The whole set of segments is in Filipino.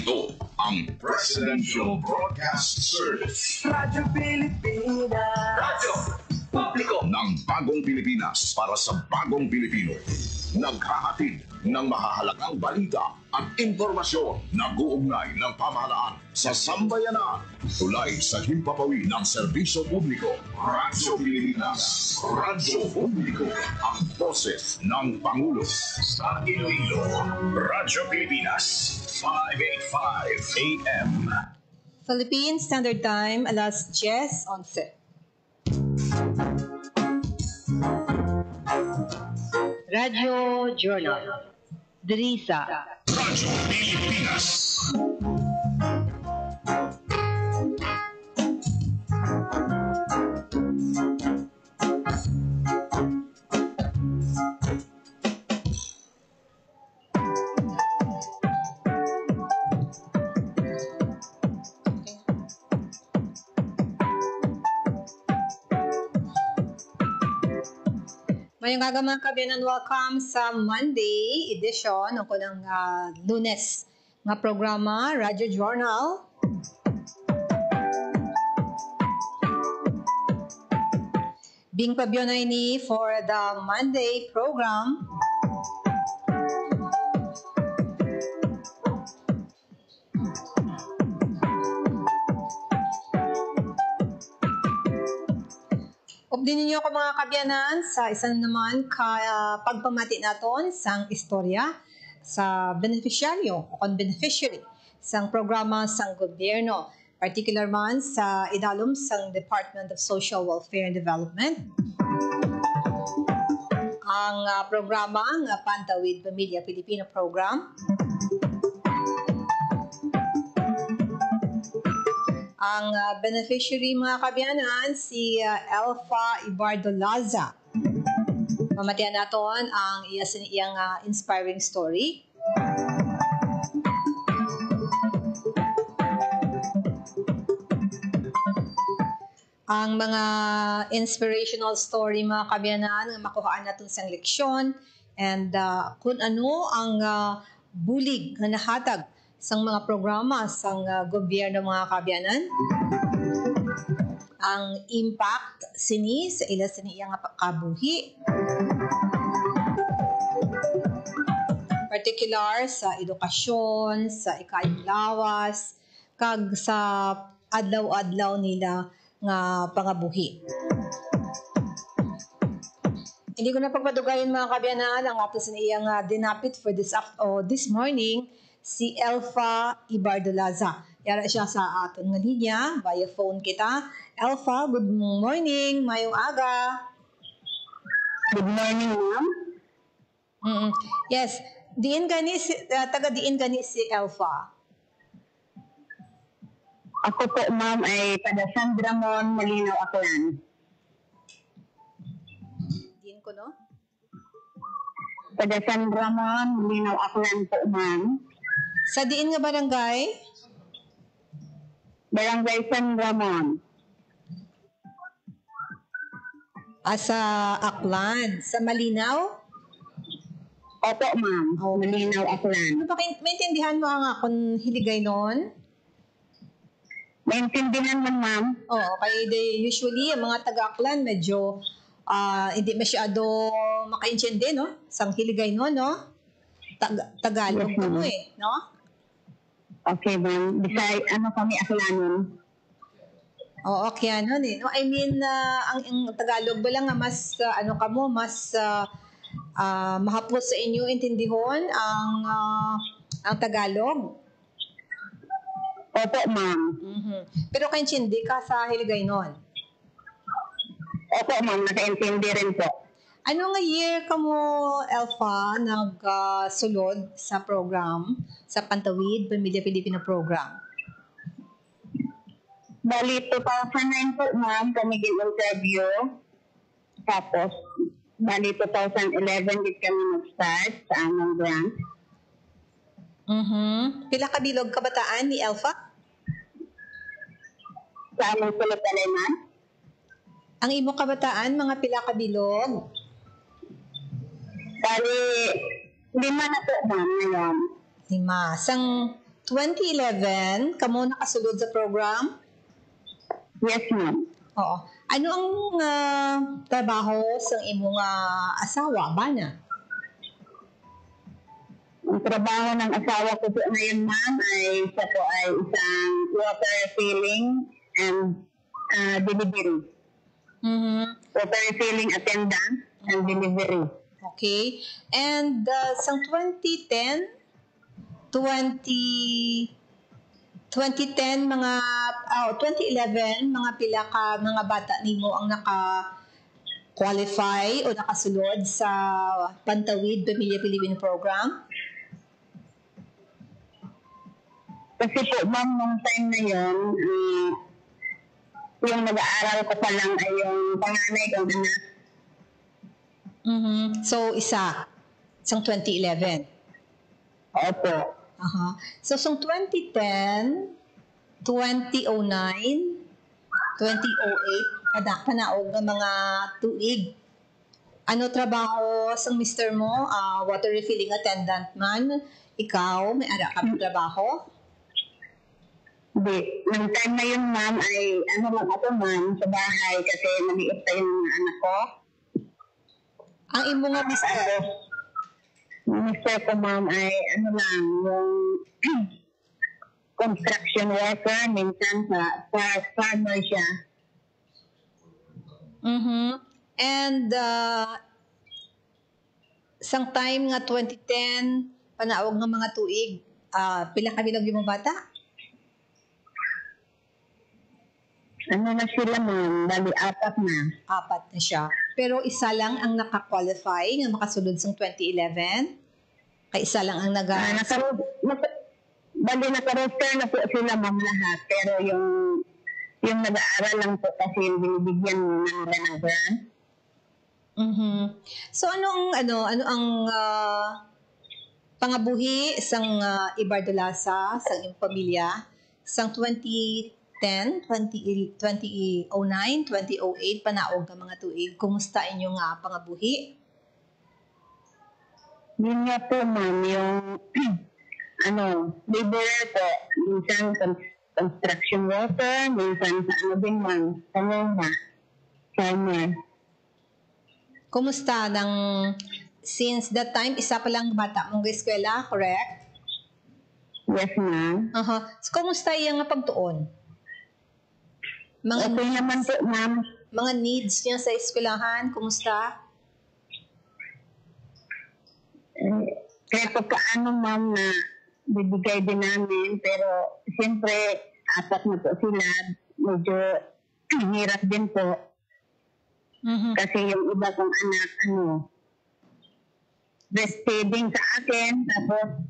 Ito ang Presidential Broadcast Service. Radyo Pilipinas. Radyo Publiko ng Bagong Pilipinas para sa Bagong Pilipino. Naghahatid ng mahahalagang balita at impormasyon na guugnay ng pamahalaan sa sambayanan. Tulay sa himpapawid ng serbisyo publiko. Radyo Pilipinas. Radyo Publiko. Ang boses ng Pangulo. Sa Iloilo. Radyo Pilipinas. 585 AM. Philippine Standard Time, alas 10:11. Radio Journal. Drisa. Radyo Pilipinas. Ngayong aga mga kabiyanan, welcome sa Monday edition ng kunang Lunes nga programa, Radio Journal. Bing pabiyonay ni for the Monday program. Updin ninyo ako mga kabyanan sa isang naman pagpamati naton sang istorya sa beneficiaryo o beneficiary sang programa sang gobyerno, particular man sa idalom sang Department of Social Welfare and Development. Ang programa ng Pantawid Pamilya Pilipino Program. Ang beneficiary mga kabyanan, si Elfa Ibardolaza. Mamatian naton ang iyang inspiring story. Ang mga inspirational story mga kabyanan, makuhaan natin sang leksyon and kung ano ang bulig na nahatag sang mga programa sang gobyerno mga kabyanan. Ang impact sini sa ila sini iyang kabuhi. Particular sa edukasyon, sa ikalawas, kag sa adlaw-adlaw nila nga pangabuhi. Hindi ko na pagpadugayin mga kabyanan ang ato sa iyang dinapit for this morning, si Elfa Ibardolaza. Yara siya sa aton nga linya, via phone kita. Elfa, good morning, mayong aga. Good morning, ma'am. Yes, taga-diin gani si Elfa. Ako po, ma'am, ay taga San Ramon, Malinaw, Aklan. Diin ko, no? Taga San Ramon, Malinaw, Aklan po, ma'am. Sa diin nga barangay? Barangay San Ramon. Sa Aklan. Sa Malinaw? Opo, ma'am. Malinaw, Aklan. Maintindihan mo ang akong hiligay noon? Maintindihan mo, ma'am? Oo, kaya usually, ang mga taga-Aklan, medyo hindi masyado makaintindi, no? Sang hiligay noon, no? Tagalog yes, mo eh, no? Okay, ma'am. Bisay, kami Aklanon. Oo, okay, ano eh. No? I mean, ang Tagalog ba lang mas, mas mahapos sa inyo intindihon ang Tagalog? Opo, ma'am. Pero kaintindi ka sa hiligay noon? Opo, ma'am. Nakaintindi rin po. Ano nga year ka mo, Elfa, nagsulod sa program, sa Pantawid Pamilya Pilipino Program? Bali, 2009 po, ma'am, kami gin-interview. Tapos, bali, 2011 din kami nag-start sa aming branch. Pila ka bilog kabataan ni Elfa? Sa aming sulod ma'am. Ang imo kabataan, mga pila ka bilog? Bali, 5 na po, ma'am, ngayon. 5. 2011, kamo nakasulod sa program? Yes, ma'am. Oo. Ano ang trabaho sa imong asawa, bana? Ang trabaho ng asawa ko po ngayon, ma'am, ay siya po ay isang water refilling and delivery. Mhm. Water refilling attendant and delivery. Okay. And sa 2010, 2011 mga pila ka mga bata nimo ang naka-qualify o nakasulod sa Pantawid Pamilya Pilipino Program? Kasi po, ma'am, nung time na yun, yung nag-aaral ko pa lang ay yung panganay kong anak. Mhm. So, isang 2011. Opo. Aha. So, 2010, 2009, 2008, panaog ng mga tuig. Ano trabaho sa mister mo? Water refilling attendant man. Ikaw, may ara ka ng trabaho? Hindi. Nung time na yun, ma'am, ay ano lang ako, ma'am, sa bahay kasi maliit pa yung mga anak ko. Ang imo nga mister? Yung mister ko, ma'am, ay ano lang, yung construction worker, minsan sa farmer siya. Mhm. And sang time nga 2010, panaog nga mga tuig, pila kami lang yung bata? Ano na sila, ma'am, bali 4 na. 4 na siya. Pero isa lang ang naka-qualify nga makasulod sang 2011. Kay isa lang ang Bali naka-roster na po sila, ma'am, lahat. Pero yung nag-aaral lang po kasi binibigyan nila ng grant. Mhm. So ano ang pangabuhi sang Ibardolasa sang iyong pamilya sang 2010, 2009, 2008 panaog nga mga tuig. Kumusta inyong pangabuhi? Yun nga po, ma'am, yung laborer po, minsan construction worker, minsan sa din, ma'am, sa farmer. Kumusta since that time isa pa lang bata mong eskwela, correct? Yes, ma'am. So kumusta iyang pagtuon? Okay naman po, ma'am. Mga needs niya sa eskwelahan, kumusta? Kaya paano, ma'am, na bibigay din namin, pero siyempre, 4 na po sila, medyo hirap din po. Mhm. Kasi yung iba kong anak, breastfeeding sa akin, tapos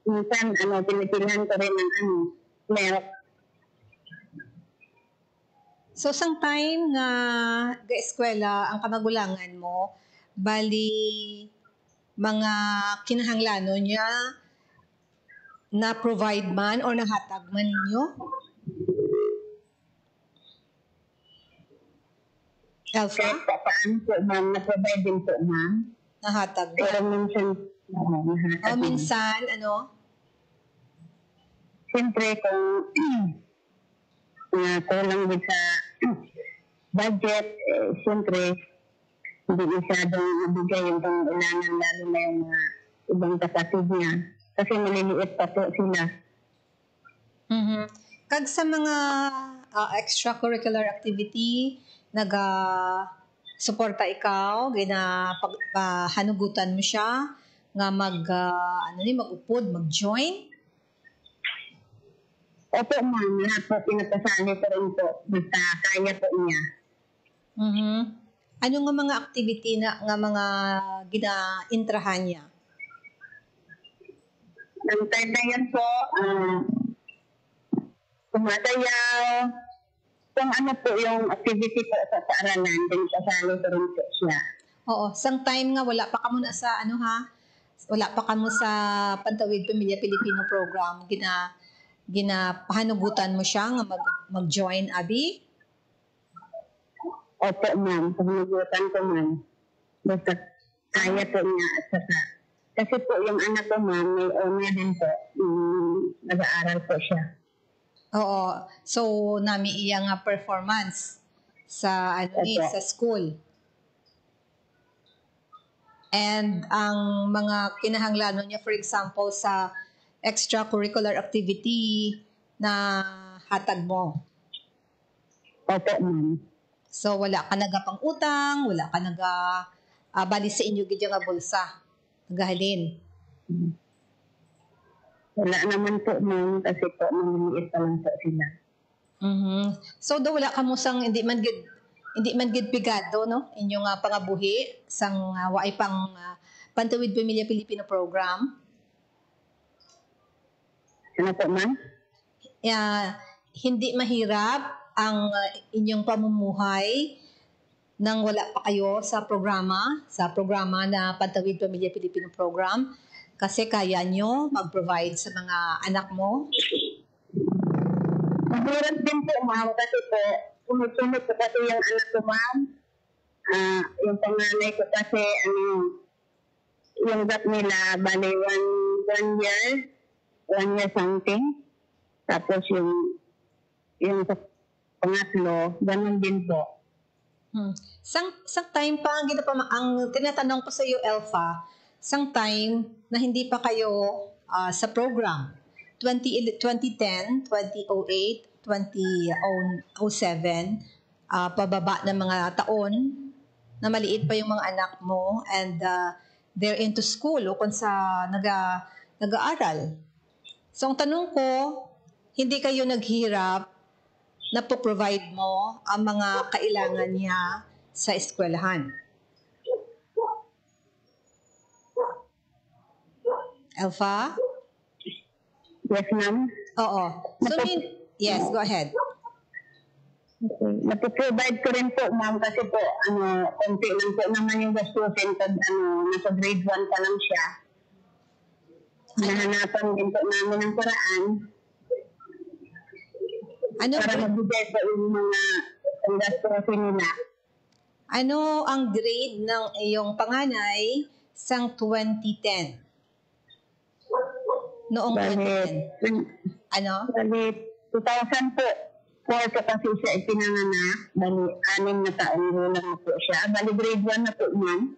minsan, pinipilhan ko rin ng milk. So, sang time nga ga-eskwela ang kamagulangan mo, bali mga kinahanglanon niya na provide man or nahatag man ninyo? Elfa? Kahit paano po, ma'am, na-provide din po, ma'am. Nahatag Pero man? minsan, nahatag. O minsan, Siyempre, kung kulang din sa budget, siyempre, hindi masyadong mabigay yung pang-ulangan, lalo na yung mga ibang kapatid niya. Kasi maliliit pa po sila. Mhm. Kag sa mga extracurricular activity, suporta ikaw, hanugutan mo siya, nga mag-upod, mag-join? Opo, ma'am, lahat po pinapasali ko rin po. Basta kaya po niya. Mhm. Ano nga mga activity nga mga gina-intrahan niya? Ang time na yan po, kumatayaw, kung ano po yung activity po sa aralan, din kasali ko rin po siya. Oo, sang time nga wala pa kamo na sa wala pa kamo sa Pantawid Pamilya Pilipino Program, ginapahanugutan mo siya nga mag-join, Abi? Opo, ma'am, pagnagutan ko, ma'am. Basta kaya po niya at saka Kasi po yung anak ko, ma'am, may owner din po. Nag-aaral po siya. Oo. So, nami iya nga performance sa sa school. And ang mga kinahanglanon niya, for example, sa extracurricular activity na hatag mo. Opo, ma'am. So, wala ka nagapang utang, wala ka bali sa inyo gid nga bulsa. Nagahalin. Wala naman po, ma'am, kasi po, maliliit pa lang po sila. So, wala ka mo sang hindi man gid pigado, no? Inyong pangabuhi sang waay pang Pantawid Pamilya Pilipino program. Ano po, ma'am? Hindi mahirap ang inyong pamumuhay nang wala pa kayo sa programa na Pantawid Pamilya Pilipino program, kasi kaya nyo mag-provide sa mga anak mo? Mahirap din po, ma'am, kasi po, sumusunod po kasi yung anak ko, ma'am. Yung panganay ko kasi, yung gap nila, bali, one year something. Tapos yung pangatlo, ganun din po. Sang time pa ang tinatanong ko sa iyo, Elfa, sang time na hindi pa kayo sa program, 2010, 2008, 2007, pababa ng mga taon na maliit pa yung mga anak mo, and they're into school o kung sa nag-aaral. So ang tanong ko, hindi kayo naghirap na po-provide mo ang mga kailangan niya sa eskwelahan? Elfa? Yes, ma'am. Oo. So, yes, go ahead. Okay. Napoprovide ko rin po, ma'am, kasi po, konti lang po naman yung gastusin pag, nasa grade 1 pa lang siya. Nahanapan din po namin ng paraan para magbigay po yung mga gastusin nila. Ano ang grade ng iyong panganay sang 2010? Noong 2010. Ano? Bali, 2000 po. 4 po kasi siya ipinanganak. Bali, 6 na taon gulang na po siya. Bali, grade 1 na po, ma'am.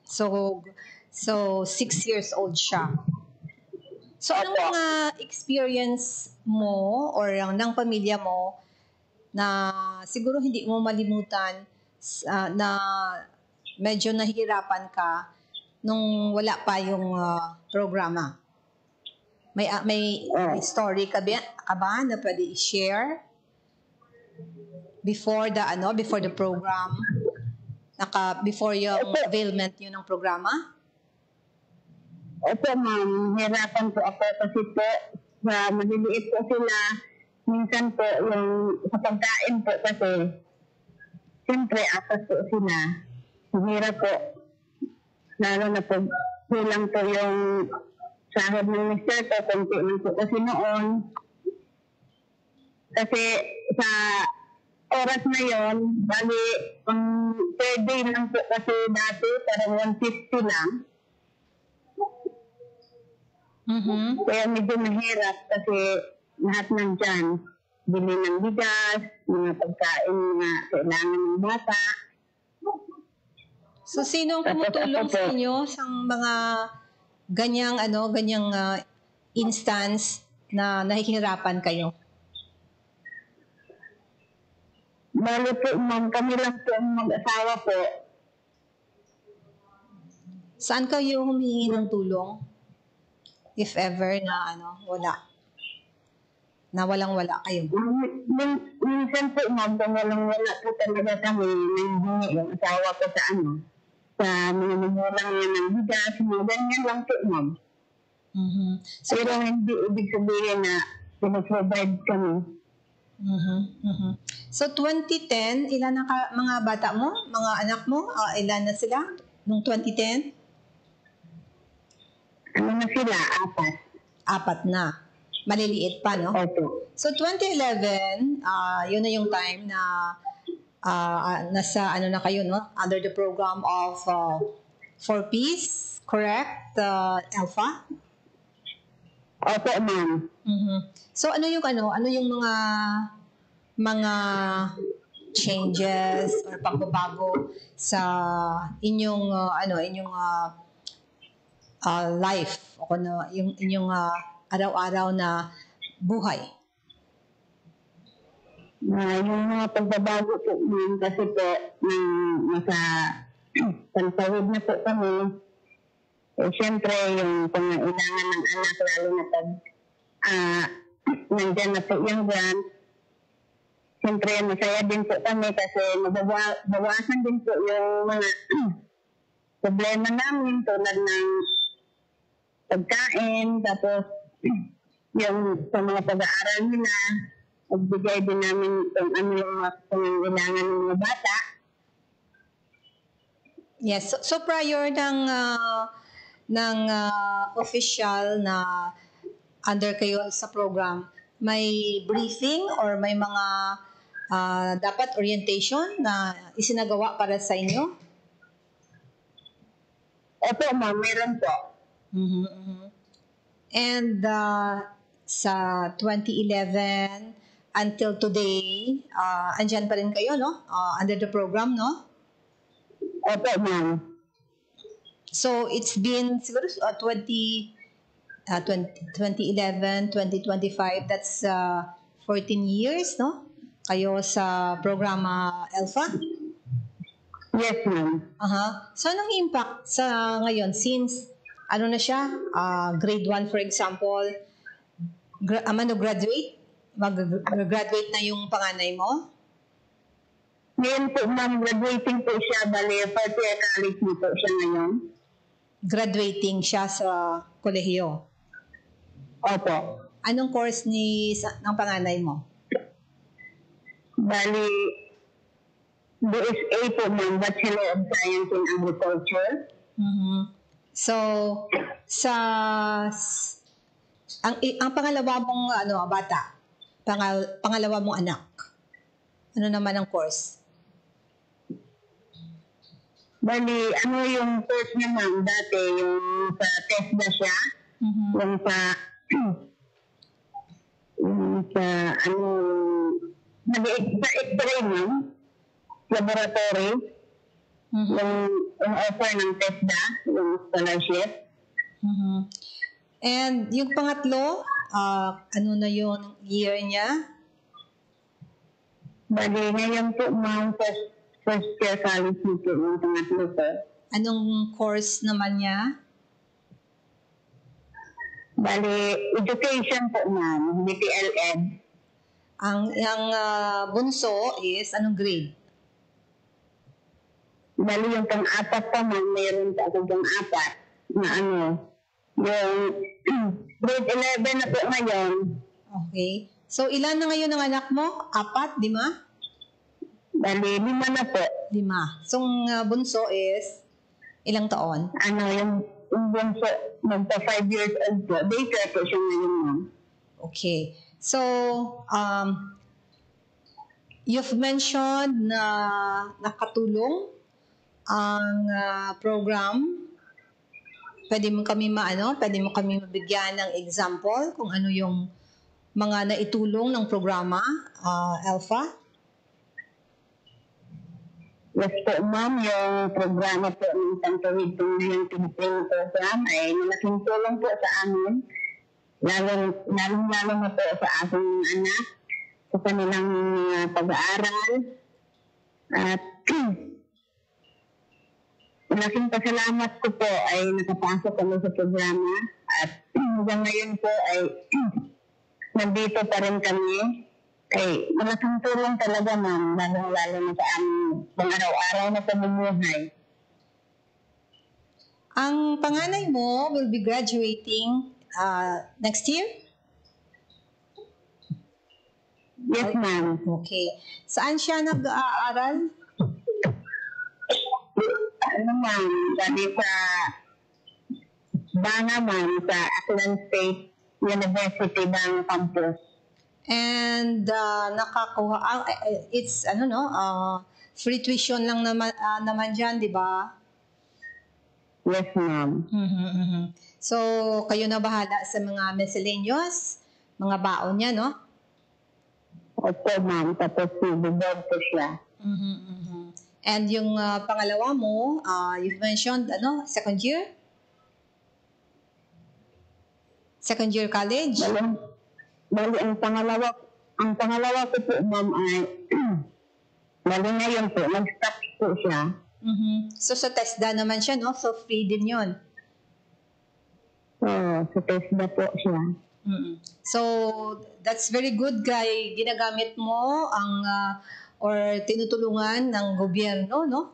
So 6 years old siya. So, anong mga experience mo or ng pamilya mo na siguro hindi mo malimutan na medyo nahihirapan ka nung wala pa yung programa? May story ka ba na pwede i-share before the program, before yung availment yun ng programa? Opo, ma'am. Hirapan po ako kasi po sa maliliit po sila. Minsan po yung sa pagkain po kasi siyempre apat po sila. Hirap po. Lalo na po kulang po yung sahod ng mister ko. Kunti lang po kasi noon. Kasi sa oras na yon, bali, per day lang po kasi dati, parang 150 lang. Kaya medyo mahirap kasi lahat nandyan. Bili ng bigas, mga pagkain na kailangan ng bata. So, sino ang tumutulong sa inyo sa mga ganyang instance na nahihirapan kayo? Bali po, ma'am, kami lang po ang mag-asawa po. Saan kayo humingi ng tulong? If ever na wala. Na walang-wala kayo. Minsan po, ma'am, kung walang-wala po talaga kami, nanghingi yung asawa ko sa sa mga magulang niya ng bigas, mga ganyan lang po, ma'am. So, pero hindi ibig sabihin na pinaprovide kami. So, 2010, ilan na mga bata mo? Mga anak mo? Ilan na sila nung 2010? Ano na sila? 4 na. Maliliit pa, no? Opo. So, 2011, yun na yung time na nasa na kayo, no? Under the program of for peace, correct, Alpha? Opo, ma'am. So ano yung mga changes or pagbabago sa inyong life o yung inyong araw-araw na buhay? Yung mga pagbabago po, ma'am, kasi po, nasa pantawid na po kami, siyempre, yung pangailangan ng anak, lalo na pag nandyan na po yung grant, siyempre, masaya din po kami kasi mabawasan din po yung mga problema namin tulad ng pagkain, tapos yung sa mga pag-aaral nila, magbigay din namin kung ano yung mga pangailangan ng mga bata. Yes. So prior ng official na under kayo sa program, may briefing or may mga dapat orientation na isinagawa para sa inyo? Opo, ma'am, meron po. And sa 2011 until today, andyan pa rin kayo, no? Under the program, no? Opo, ma'am. So it's been siguro 2011, 2025, that's 14 years, no? Kayo sa programa Alpha? Yes, ma'am. So anong impact sa ngayon since ano na siya, grade 1 for example, graduate? Mag-graduate na yung panganay mo? Ngayon po, ma'am, graduating po siya. Bali, 4th year college na po siya ngayon. Graduating siya sa kolehiyo? Opo. Anong course ng panganay mo? Bali, BSA po, ma'am, Bachelor of Science in Agriculture. So, ang pangalawa mong bata, pangalawa mong anak, ano naman ang course? Bali, ano yung course niya, ma'am, dati, yung sa TESDA siya, yung sa X-ray, ma'am, laboratory, yung offer ng TESDA, yung scholarship. And yung pangatlo, ano na yung year niya? Bali, ngayon po, ma'am, first year college nito, yung pangatlo po. Anong course naman niya? Bali, education po, ma'am, BPLM. Ang bunso is anong grade? Bali, yung pang-apat pa, ma'am, mayroon pa ako pang-apat na yung grade 11 na po ngayon. Okay. So, ilan na ngayon ang anak mo? 4, 5? Bali, 5 na po. 5. So, ang bunso is ilang taon? Yung bunso, magpa 5 years old po. Daycare po siya ngayon, ma'am. Okay. So, you've mentioned na nakatulong ang program. Pwede mo kami mabigyan ng example kung ano yung mga naitulong ng programa Alpha? Yes po, ma'am, yung programa po ng Pantawid Tunayang Pilipino program ay malaking tulong po sa amin. Lalong na po sa aking anak, sa kanilang pag-aaral. At malaking pasalamat ko po ay nakapasok kami sa programa. At hanggang ngayon po ay nandito pa rin kami. Ay malaking tulong talaga, ma'am, lalo na sa aming pang-araw-araw na pamumuhay. Ang panganay mo will be graduating next year? Yes, ma'am. Okay. Saan siya nag-aaral? Ma'am, sabi sa Banga, ma'am, sa Aklan State University ng campus. And nakakuha, it's free tuition lang naman dyan, di ba? Yes, ma'am. So, kayo na bahala sa mga miscellaneous, mga baon niya, no? Opo, ma'am. Tapos bibigyan ko siya. And yung pangalawa mo, you've mentioned, second year? Second year college? Bali, ang pangalawa ko po, ma'am, ay bali ngayon po, nag-stop po siya. So, sa TESDA naman siya, no? So, free din yun. So, sa TESDA po siya. So, that's very good, Guy. Ginagamit mo ang or tinutulungan ng gobyerno, no?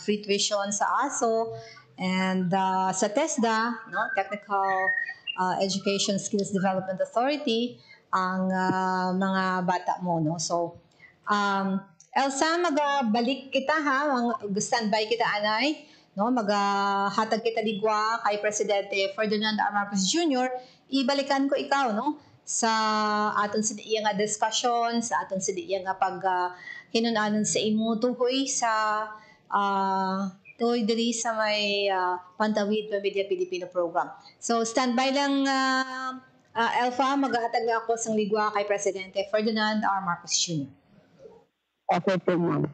Free tuition sa ASO and sa TESDA, no? Technical Education Skills Development Authority, ang mga bata mo, no? So, Elsa, magbalik kita ha, standby kita anay, no? Maghatag kita ligwa kay Presidente Ferdinand R. Marcos Jr. Ibalikan ko ikaw, no? Sa aton sa iya nga discussion, sa aton sa iya nga pag hinunanon sa imo tuhoy sa tuhoy diri sa may Pantawid Pamilya Pilipino program. So standby lang Elfa, maghatag na ako sang ligwa kay Presidente Ferdinand R. Marcos Jr. Okay po, ma'am.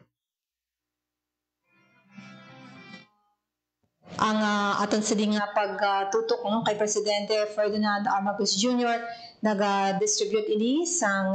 Ang aton sa nga pagtutok no, kay Presidente Ferdinand R. Marcos Jr. nag-distribute ini sang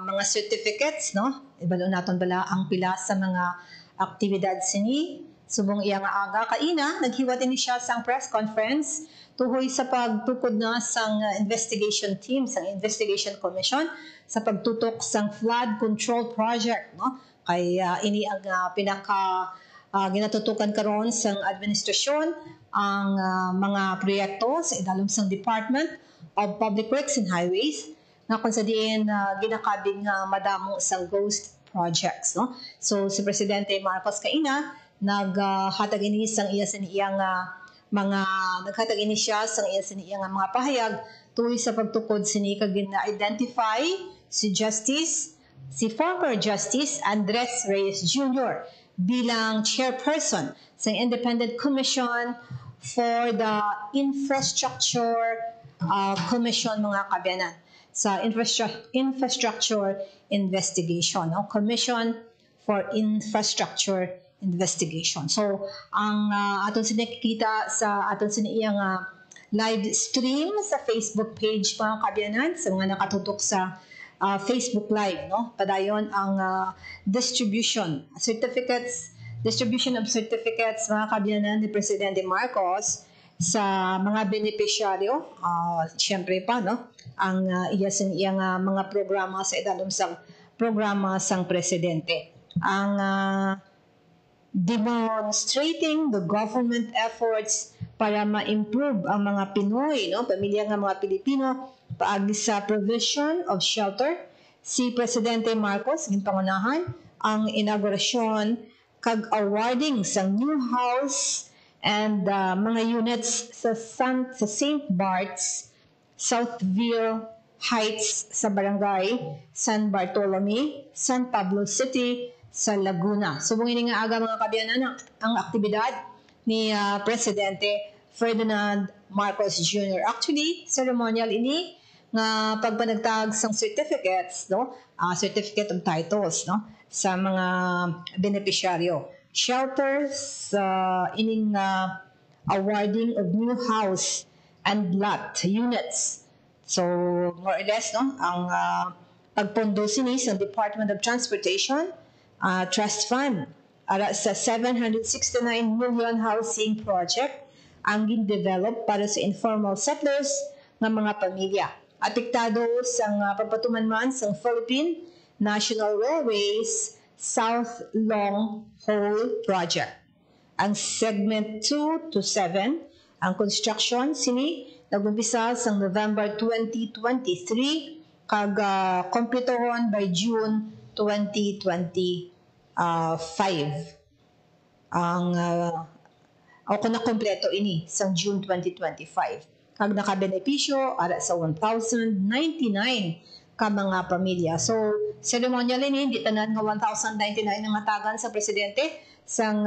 mga certificates, no? Ibalo naton bala ang pila sa mga aktibidad sini. Subong iya nga aga kaina, naghiwat ini siya sang press conference tuhoy sa pagtukod na sang investigation team, sang investigation commission sa pagtutok sang flood control project, no? Kay ini ang pinaka ginatutukan karon sang administrasyon ang mga proyekto sa idalom sang Department of Public Works and Highways nga kung sa diin ginakabing madamo sang ghost projects, no? So si Presidente Marcos kaina naghatag ini sang iya sa iyang naghatag ini siya sang iya sa iyang mga pahayag tuloy sa pagtukod sini kag gina-identify si former Justice Andres Reyes Jr. bilang chairperson sa Independent Commission for the Infrastructure Commission mga kabyanan sa Infrastructure Investigation, no? Commission for Infrastructure Investigation. So, ang aton sinikita sa aton siniyang live stream sa Facebook page mga kabyanan sa mga nakatutok sa Facebook Live, no? Padayon ang distribution of certificates mga kabyanan ni Presidente Marcos sa mga benepisyaryo. Siyempre pa, no? Ang iyang mga programa sa idalom sang programa sang Presidente. Ang demonstrating the government efforts para ma-improve ang mga Pinoy, no? Pamilya nga mga Pilipino paagi sa provision of shelter. Si Presidente Marcos ginpangunahan ang inaugurasyon kag awarding sa new house and mga units sa St. Bart's, Southville Heights sa barangay San Bartolome, San Pablo City sa Laguna. Subong ini nga aga mga kabyanan ang aktibidad ni Presidente Ferdinand Marcos Jr. Actually, ceremonial ini nga pagpanagtag sang certificates, no? Certificate of titles, no? Sa mga benepisyaryo. Shelters, ining awarding of new house and lot units. So, more or less, no? Ang pagpondo sini sa Department of Transportation Trust Fund ara sa 769 million housing project ang gin-develop para sa informal settlers ng mga pamilya. Apektado sa pagpatuman man sa Philippine National Railways South Long Haul Project. Ang segment 2 to 7, ang construction sini nagumpisa sa November 2023 kag kompletohon by June 2025. Ang kung nakompleto ini sa June 2025. Kag nakabenepisyo ara sa 1,099 ka mga pamilya. So, ceremonial ini, hindi tanan nga 1,099 ang hatagan sa Presidente sang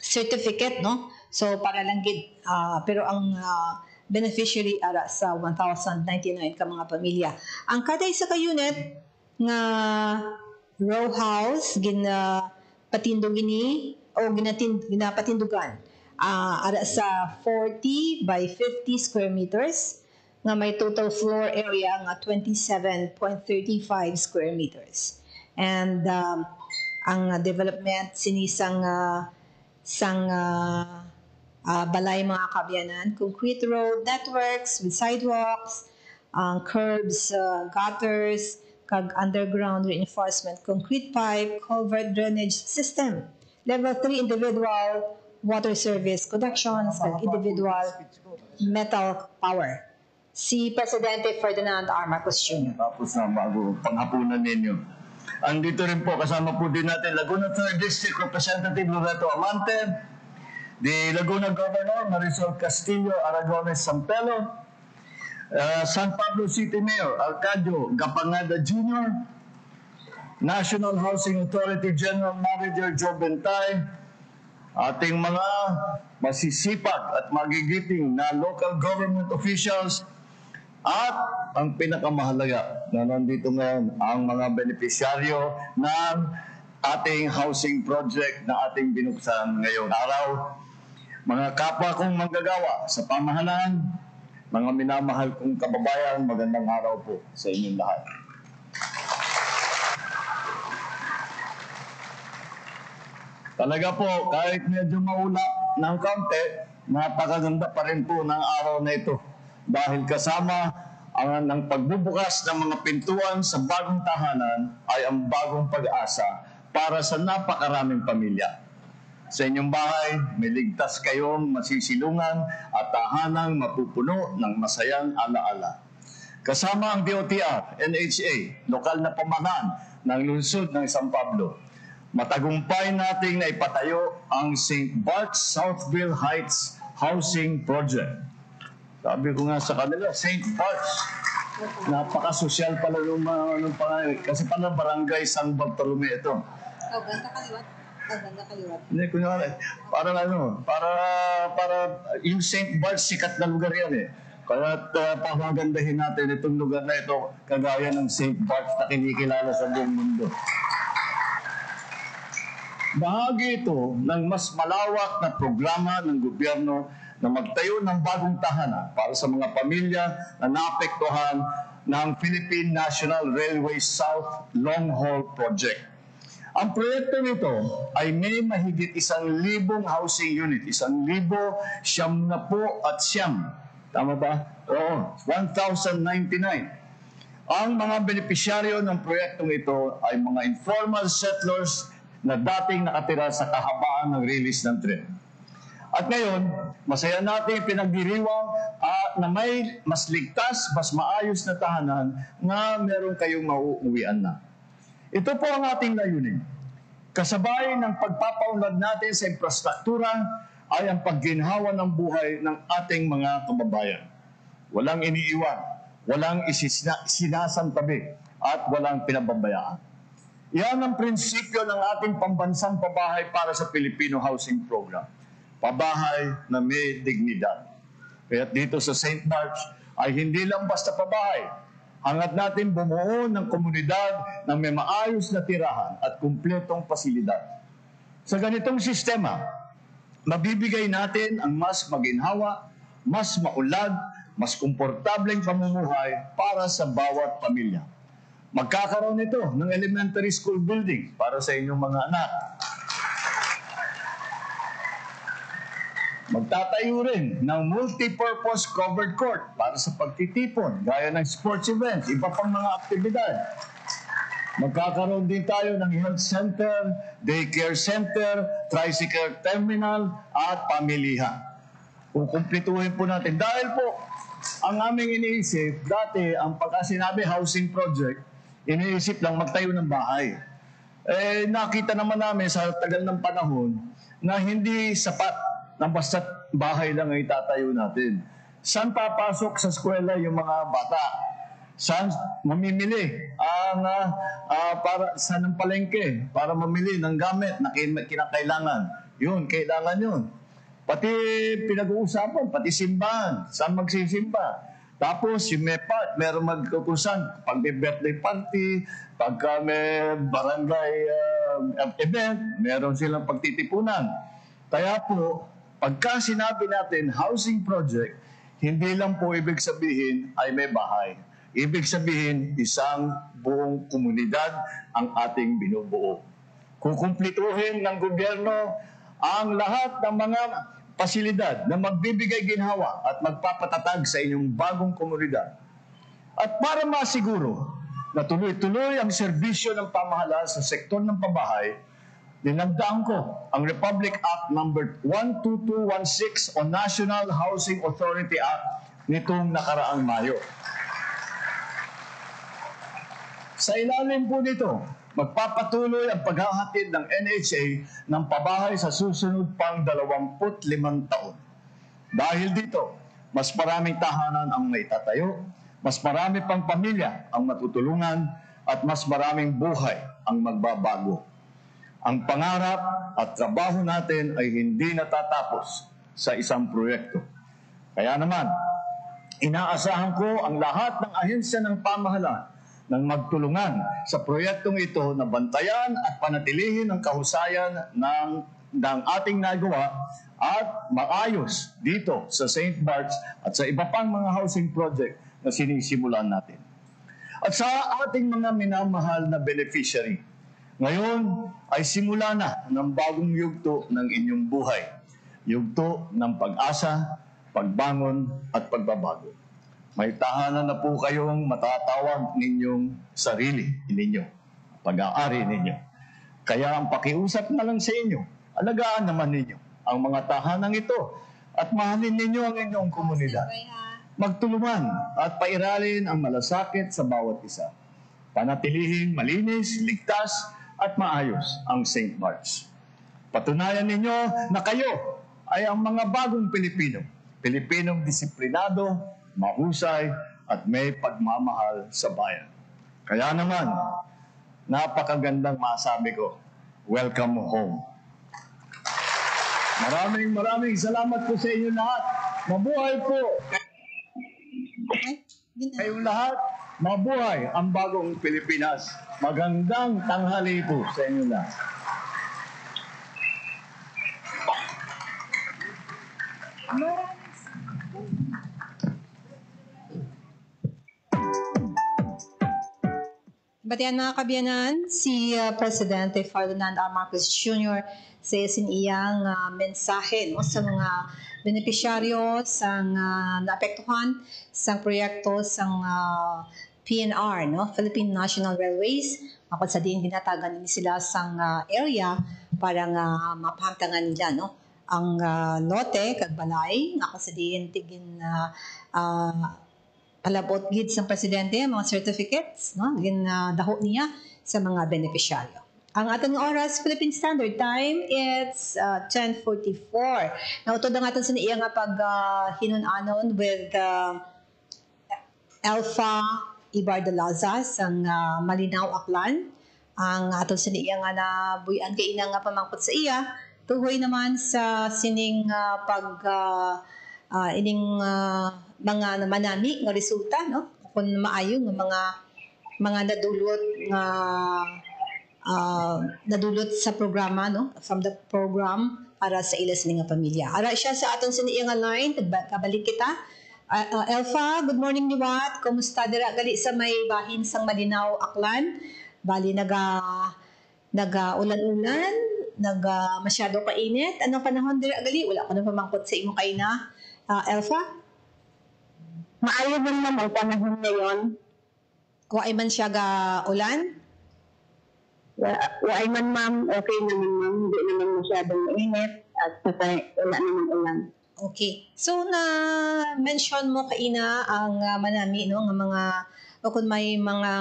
certificate, no? So para lang gid pero ang beneficiary ara sa 1,099 ka mga pamilya. Ang kada isa ka unit nga row house ginapatindog ini o ginapatindugan ara sa 40 by 50 square meters nga may total floor area nga 27.35 square meters. And ang development sinisang balay mga kabyanan, concrete road networks with sidewalks, curbs, gutters, kag underground reinforcement, concrete pipe, culvert drainage system. Level 3 individual water service connections, kag individual metal power. Si Presidente Ferdinand R. Marcos Jr. Tapos na bago panghapunan ninyo. Andito rin po, kasama po din natin Laguna 3rd District Representative Loreto Amante, the Laguna Governor Marisol Castillo Aragones Sampelo, San Pablo City Mayor Arcadio Gapangada Jr., National Housing Authority General Manager Joe Bentay, ating mga masisipag at magigiting na local government officials, at ang pinakamahalaga na nandito ngayon, ang mga benepisyaryo ng ating housing project na ating binuksan ngayong araw. Mga kapwa kong manggagawa sa pamahalaan, mga minamahal kong kababayan, magandang araw po sa inyong lahat. Talaga po, kahit medyo maulap ng kaunti, napakaganda pa rin po ng araw na ito. Dahil kasama ng pagbubukas ng mga pintuan sa bagong tahanan ay ang bagong pag-asa para sa napakaraming pamilya. Sa inyong bahay, may ligtas kayong masisilungan at tahanang mapupuno ng masayang alaala. Kasama ang DOTR, NHA, lokal na pamahalaan ng lungsod ng San Pablo, matagumpay nating naipatayo ang St. Bart's Southville Heights Housing Project. Sabi ko nga sa kanila, St. Bart's. Napaka-social pala yung mga pangalan. Kasi pala barangay San Bartolome ito. Ganda kaliwat. Ganda kaliwat. Hindi, kunyari, para yung St. Bart's, sikat na lugar yan eh. Kaya pamagandahin natin itong lugar na ito, kagaya ng St. Bart's na kinikilala sa buong mundo. Bahagi ito ng mas malawak na programa ng gobyerno na magtayo ng bagong tahanan para sa mga pamilya na naapektuhan ng Philippine National Railway South Long Haul Project. Ang proyekto nito ay may mahigit 1,000 housing unit, 1,000 siyam na po at siyam. Tama ba? Oo, 1,099. Ang mga benepisyaryo ng proyektong ito ay mga informal settlers na dating nakatira sa kahabaan ng release ng tren. At ngayon, masaya natin pinagdiriwang na may mas ligtas, mas maayos na tahanan na meron kayong mauuwian na. Ito po ang ating layunin. Kasabay ng pagpapaunlad natin sa infrastruktura ay ang pagginhawa ng buhay ng ating mga kababayan. Walang iniiwan, walang sinasantabi, at walang pinababayaan. Yan ang prinsipyo ng ating pambansang pabahay para sa Filipino Housing Program. Pabahay na may dignidad. Kaya dito sa St. Bart's ay hindi lang basta pabahay. Hangad natin bumuo ng komunidad na may maayos na tirahan at kumpletong pasilidad. Sa ganitong sistema, mabibigay natin ang mas maginhawa, mas maulad, mas komportableng pamumuhay para sa bawat pamilya. Magkakaroon ito ng elementary school building para sa inyong mga anak. Magtatayo rin ng multi-purpose covered court para sa pagtitipon, gaya ng sports events, iba pang mga aktibidad. Magkakaroon din tayo ng health center, daycare center, tricycle terminal, at pamilihan. Kukumplituhin po natin. Dahil po, ang aming iniisip, dati, ang pagkasinabi housing project, iniisip lang magtayo ng bahay. Nakita naman namin sa tagal ng panahon na hindi sapat na basta bahay lang ay itatayo natin. Saan papasok sa eskwela yung mga bata? Saan mamimili para sa ng palengke para mamili ng gamit na kinakailangan? Yun, kailangan yun. Pati pinag-uusapan, pati simbahan, saan magsisimba. Tapos yung may part, meron magkukusan, pag may birthday party, pagka may barangay event, meron silang pagtitipunan. Kaya po, pagka sinabi natin housing project, hindi lang po ibig sabihin ay may bahay. Ibig sabihin, isang buong komunidad ang ating binubuo. Kukumplituhin ng gobyerno ang lahat ng mga pasilidad na magbibigay ginhawa at magpapatatag sa inyong bagong komunidad. At para masiguro na tuloy-tuloy ang serbisyo ng pamahalaan sa sektor ng pabahay, dinagdaan ko ang Republic Act No. 12216 o National Housing Authority Act nitong nakaraang Mayo. Sa ilalim po nito, magpapatuloy ang paghahatid ng NHA ng pabahay sa susunod pang 25 taon. Dahil dito, mas maraming tahanan ang maitatayo, mas marami pang pamilya ang matutulungan, at mas maraming buhay ang magbabago. Ang pangarap at trabaho natin ay hindi natatapos sa isang proyekto. Kaya naman, inaasahan ko ang lahat ng ahensya ng pamahalaan nang magtulungan sa proyektong ito na bantayan at panatilihin ang kahusayan ng ating nagawa at maayos dito sa St. Bart's at sa iba pang mga housing project na sinisimulan natin. At sa ating mga minamahal na beneficiary, ngayon ay simula na ng bagong yugto ng inyong buhay. Yugto ng pag-asa, pagbangon at pagbabago. May tahanan na po kayong matatawag ninyong sarili ninyo, pag-aari ninyo. Kaya ang pakiusap na lang sa inyo, alagaan naman ninyo ang mga tahanang ito at mahalin ninyo ang inyong komunidad. Magtulungan at pairalin ang malasakit sa bawat isa. Panatilihing malinis, ligtas at maayos ang St. Bart's. Patunayan ninyo na kayo ay ang mga bagong Pilipino. Pilipinong disiplinado, mahusay at may pagmamahal sa bayan. Kaya naman, napakagandang masabi ko, welcome home. Maraming salamat po sa inyo lahat. Mabuhay po kayong lahat. Mabuhay ang bagong Pilipinas. Magandang tanghali po sa inyo lahat. Batian mga kabiyanan, si Presidente Ferdinand R. Marcos Jr. sa iyang mensahe sa mga benepisyaryo sa naapektuhan sa proyekto sa PNR, Philippine National Railways. Ako sa diin ginatagan nila sila sa area para mapahamtangan nila ang lote kag balay. Ako sa diin tigin palabot gid sa presidente mga certificates daho niya sa mga benepisyaryo. Ang atong oras Philippine Standard Time it's 10:44. Nautod ang aton sa iya nga pag hinunanon with Alpha Ibardalaza sang Malinaw Aklan. Ang aton sa iya nga nabuyan kay ina nga pamangkot sa iya tuhoy naman sa sining mga manami nga resulta kung maayo nga mga nadulot sa programa from the program para sa ilas nga pamilya. Ara siya sa aton sa iya nga line kabalik kita. Elfa, good morning niwat. Kumusta dira gali sa may bahin sang Malinaw Aklan? Bali ulan-ulan, masyado kainit. Anong panahon dira gali? Wala ko na pamangkot sa imo kay na. Elfa? Maayo din naman panahon ngayon. Waay man siya ga ulan? Waay man ma'am, okay naman ma'am. Hindi naman masyadong mainit at saka wala naman ulan. Okay. So, na-mention mo kaina ang manami, nga mga, o kung may mga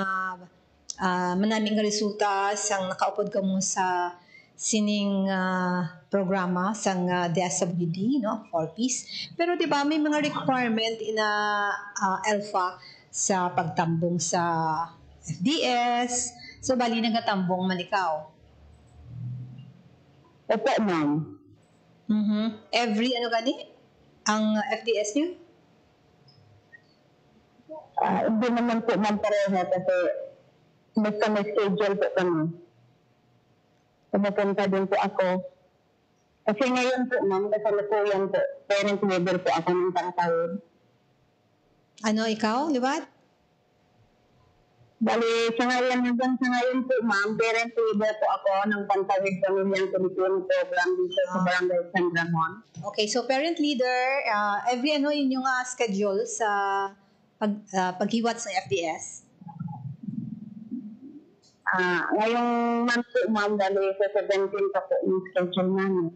manami nga resulta sang nakaupod ka mo sa sining programa sang DSWD, 4Ps. Pero di ba may mga requirement ina Alpha sa pagtambong sa FDS. So bali nagatambong man ikaw. Opo ma'am. Every ano gani? Ang FDS niyo? Hindi naman po man pareho kasi basta may schedule po kami. Pumupunta din po ako. Kasi ngayon po, ma'am, kasalukuyan po, parent leader po ako ng Pangtawid. Ano ikaw, liwat? Bali, sa ngayon po, ma'am, parent leader po ako ng Pantawid Pamilyang Pilipino Program dito sa Barangay San Ramon. Okay, so parent leader, every ano yun yung schedule sa paghiwat sa FDS? Ngayong month po, ma'am, bali sa 17 pa po yung schedule namin.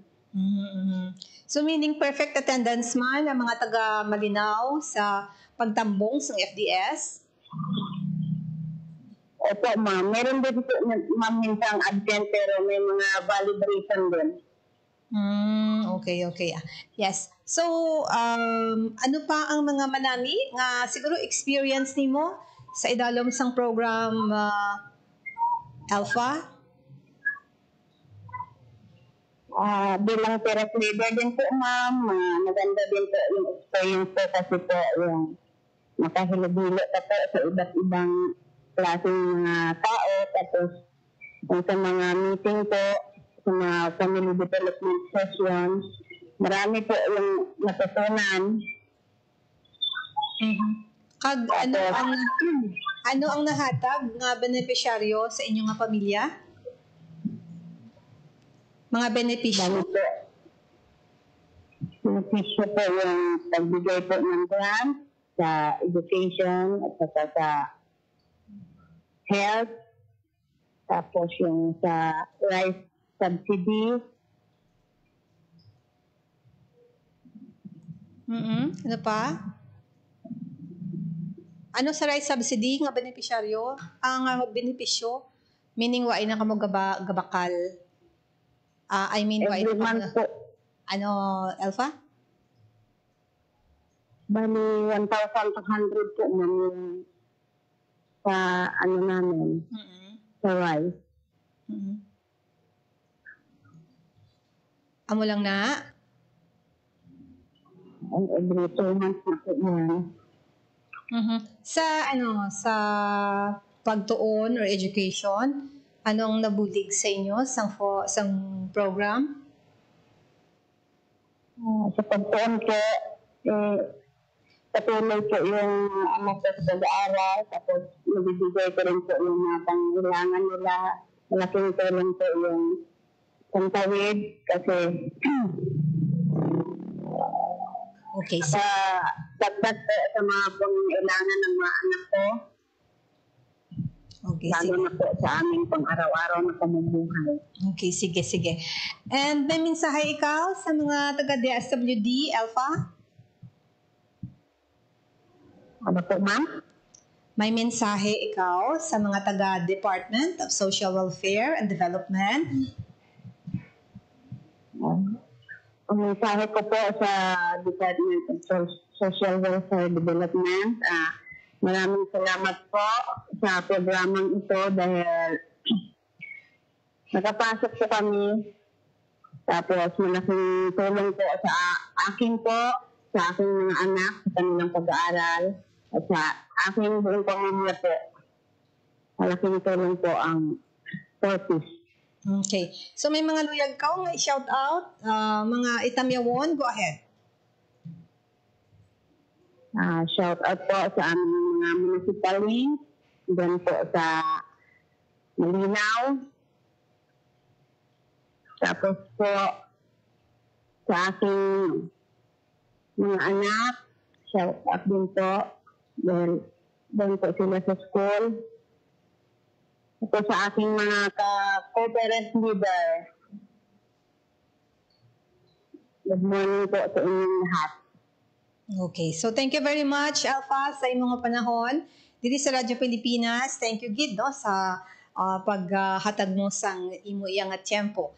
So meaning perfect attendance man ang mga taga Malinaw sa pagtambong sa FDS? Opo, ma'am. Meron din po, ma'am, minsan absent pero may mga validation din. Okay. Yes. So, ano pa ang mga manami nga siguro experience nimo sa idalom sang program Alpha? Bilang parent leader din po, ma'am, maganda din po yung experience po kasi po yung makahilubilo pa po sa iba't ibang klaseng mga tao, tapos sa mga meeting po, sa mga family development sessions, marami po yung natutunan. Kag ano ang nahatag nga benepisyaryo sa inyong nga pamilya? Mga benepisyo? Benepisyo po yung pagbigay po ng grant sa education at saka sa health, tapos yung sa rice subsidy. Ano pa? Ano sa rice subsidy nga benepisyaryo? Ang benepisyo, meaning waay na kamo gabakal. I mean, waay Every na month po. Ano, Alpha? Bali, 1,200 po namin sa ano namin, sa rice. Amo lang na? And every 2 months na po yan. Sa pagtuon or education, anong nabulig sa inyo sang program? Sa pagtuon po, patuloy po yung anak ko sa pag-aaral, tapos nabibigay ko rin po yung mga pangailangan nila. Malaking tulong po yung Pantawid kasi Okay, sa dagdag po sa mga pangailangan ng mga anak ko, okay, lalo sige. na po sa aming pang-araw-araw na pamumuhay. Okay, sige. And may mensahe ikaw sa mga taga-DSWD, Alpha? Ano po, ma'am? May mensahe ikaw sa mga taga-Department of Social Welfare and Development? Ang mensahe ko po sa Department of Social Welfare Development, maraming salamat po sa programang ito dahil nakapasok po kami. Tapos malaking tulong po sa akin po, sa aking mga anak, sa kanilang pag-aaral, at sa aking buong pamilya po. Malaking tulong po ang purpose. Okay. So may mga luyag ka nga i-shout out, mga itamyawon, go ahead. Shout out po sa aming mga municipal wing, then po sa Malinaw, tapos po sa aking mga anak, shout out din po, then po sila sa school. Ito sa aking mga co-parent leader. Good morning po sa inyong lahat. Okay. So thank you very much, Alpha, sa imong panahon. Dito sa Radyo Pilipinas, thank you, Gid, no, sa paghatag mo sang imo iyang tiyempo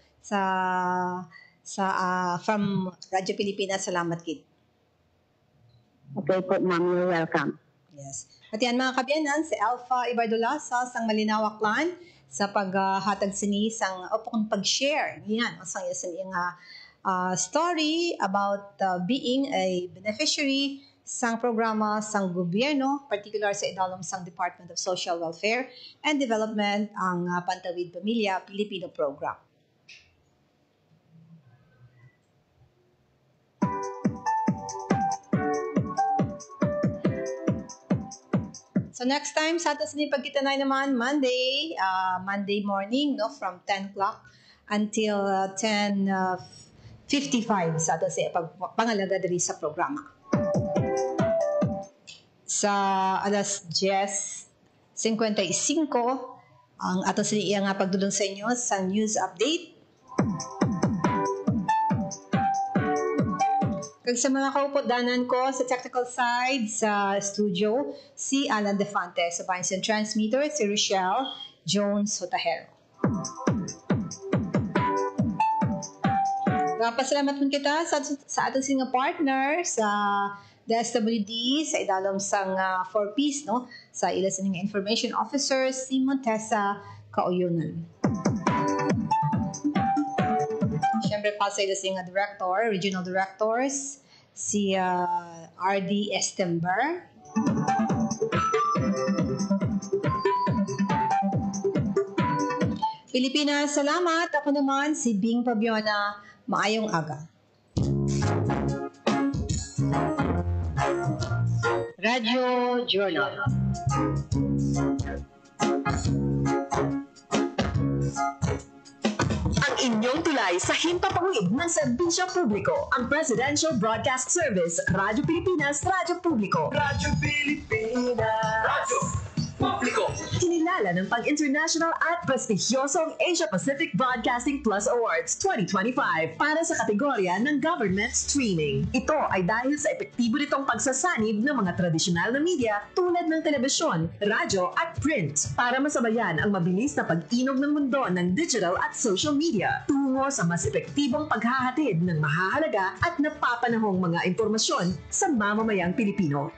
from Radyo Pilipinas. Salamat, Gid. Okay po, ma'am. You're welcome. Yes. At yan mga kabiyanan, si Alpha Ibardolasa sang Malinaw Aklan sa paghatag sini sang upon pag-share. Yan, sang iya sa iyang story about being a beneficiary sang programa sang gobyerno, particular sa idalom sang Department of Social Welfare and Development ang Pantawid Pamilya Pilipino Program. So next time sa ato sini pagkitanay naman Monday morning no from 10 o'clock until 10:55 sa ato sa pangalaga diri sa programa. Sa alas 10:55 ang ato sini iya nga pagdulong sa inyo sa news update. Kag sa mga kaupod-danan ko sa technical side sa studio, si Alan Defante. Sa Vincent Transmitter, si Rochelle Jones Hotahero. Napasalamat po kita sa ating singa partner sa DSWD, sa idalom sang 4Ps, no? Sa ilas ng Information Officer, si Montesa Kaoyonan. Siyempre pa sa ilas ng director, regional directors, si RD Estember. Pilipinas, salamat. Ako naman si Bing Pabiona. Maayong aga. Radio Journal. Ang inyong tulay sa himpapawid ng serbisyo publiko, ang Presidential Broadcast Service, Radyo Pilipinas, Radyo Publiko. Radyo Pilipinas. Radyo Publiko. Kinilala ng pang-international at prestigyosong Asia Pacific Broadcasting Plus Awards 2025 para sa kategorya ng Government Streaming. Ito ay dahil sa epektibo nitong pagsasanib ng mga tradisyonal na media tulad ng telebisyon, radyo at print para masabayan ang mabilis na pag-inog ng mundo ng digital at social media tungo sa mas epektibong paghahatid ng mahahalaga at napapanahong mga impormasyon sa mamamayang Pilipino.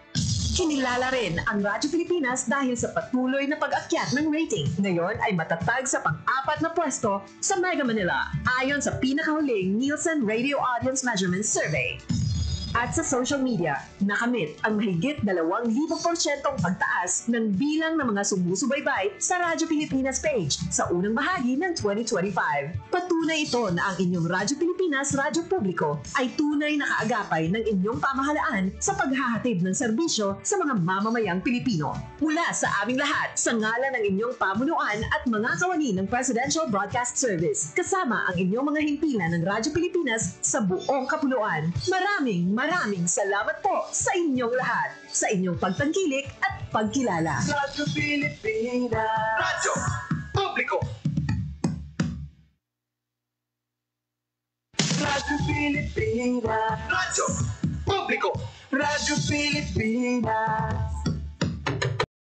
Kinilala rin ang Radyo Pilipinas dahil sa patuloy na pag-akyat ng rating. Ngayon ay matatag sa pang-4 na pwesto sa Mega Manila ayon sa pinakahuling Nielsen Radio Audience Measurement Survey. At sa social media, nakamit ang mahigit 2,000% pagtaas ng bilang ng mga sumusubaybay sa Radyo Pilipinas page sa unang bahagi ng 2025. Patunay ito na ang inyong Radyo Pilipinas Radyo Publiko ay tunay na kaagapay ng inyong pamahalaan sa paghahatid ng serbisyo sa mga mamamayang Pilipino. Mula sa aming lahat, sa ngalan ng inyong pamunuan at mga kawani ng Presidential Broadcast Service, kasama ang inyong mga himpilan ng Radyo Pilipinas sa buong kapuluan. Maraming salamat po sa inyong lahat, sa inyong pagtangkilik at pagkilala. Radyo Pilipinas. Radyo Publiko. Radyo Pilipinas. Radyo Publiko. Radyo Pilipinas.